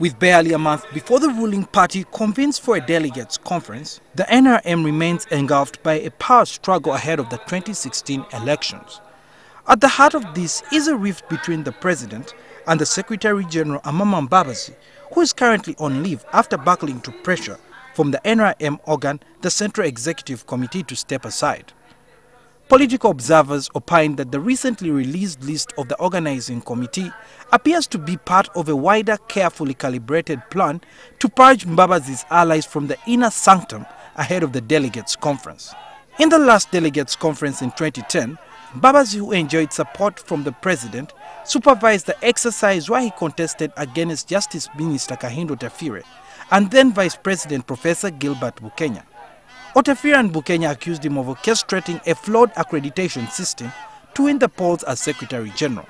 With barely a month before the ruling party convenes for a delegates conference, the NRM remains engulfed by a power struggle ahead of the 2016 elections. At the heart of this is a rift between the president and the Secretary General Mbabazi, who is currently on leave after buckling to pressure from the NRM organ, the Central Executive Committee, to step aside. Political observers opine that the recently released list of the organizing committee appears to be part of a wider, carefully calibrated plan to purge Mbabazi's allies from the inner sanctum ahead of the delegates conference. In the last delegates conference in 2010, Mbabazi, who enjoyed support from the president, supervised the exercise where he contested against Justice Minister Kahindo Tafire and then Vice President Professor Gilbert Bukenya. Otafire and Bukenya accused him of orchestrating a flawed accreditation system to win the polls as Secretary General.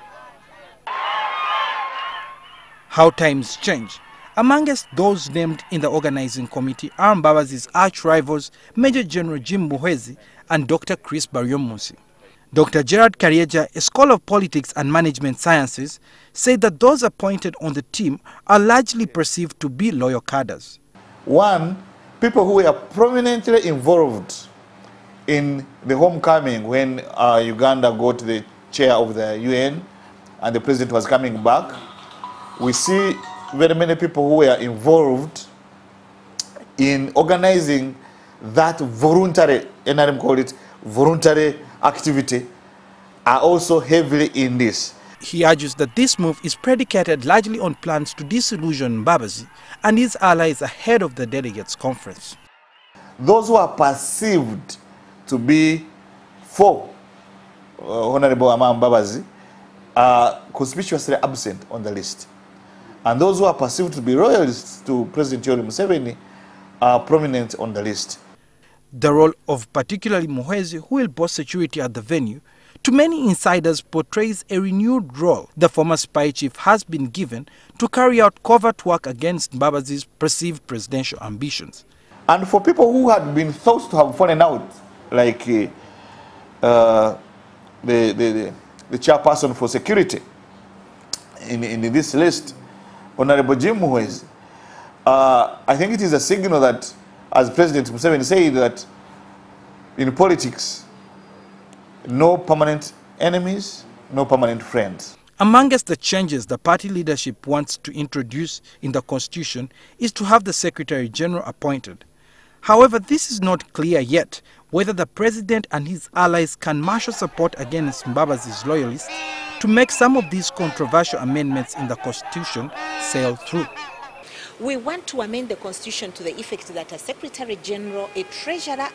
How times change. Amongst those named in the organizing committee are Mbabazi's arch-rivals Major General Jim Muhwezi and Dr. Chris Baryomunsi. Dr. Gerard Karieja, a scholar of politics and management sciences, said that those appointed on the team are largely perceived to be loyal cadres. One, people who were prominently involved in the homecoming when Uganda got the chair of the UN and the president was coming back. We see very many people who were involved in organizing that voluntary, NRM called it voluntary activity, are also heavily in this. He argues that this move is predicated largely on plans to disillusion Mbabazi and his allies ahead of the delegates conference. Those who are perceived to be for Honorable Mbabazi are conspicuously absent on the list. And those who are perceived to be loyalists to President Yoweri Museveni are prominent on the list. The role of particularly Muhwezi, who will boss security at the venue, to many insiders portrays a renewed role the former spy chief has been given to carry out covert work against Mbabazi's perceived presidential ambitions. And for people who had been thought to have fallen out, like the chairperson for security in this list, Honorable Jim Muhwezi, I think it is a signal that, as President Museveni said, that in politics, no permanent enemies, no permanent friends. Amongst the changes the party leadership wants to introduce in the constitution is to have the Secretary General appointed. However, this is not clear yet whether the president and his allies can marshal support against Mbabazi's loyalists to make some of these controversial amendments in the constitution sail through. We want to amend the constitution to the effect that a Secretary General, a Treasurer,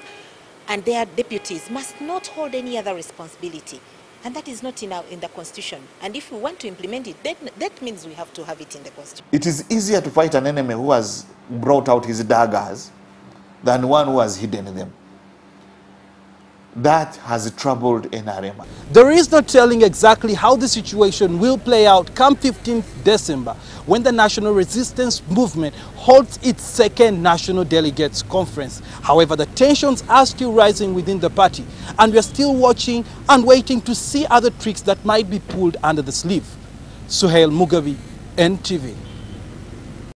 and their deputies must not hold any other responsibility. And that is not in the constitution. And if we want to implement it, that means we have to have it in the constitution. It is easier to fight an enemy who has brought out his daggers than one who has hidden them. That has troubled NRM. There is no telling exactly how the situation will play out come 15th December when the National Resistance Movement holds its second National Delegates Conference. However, the tensions are still rising within the party and we are still watching and waiting to see other tricks that might be pulled under the sleeve. Suhail Mugavi, NTV.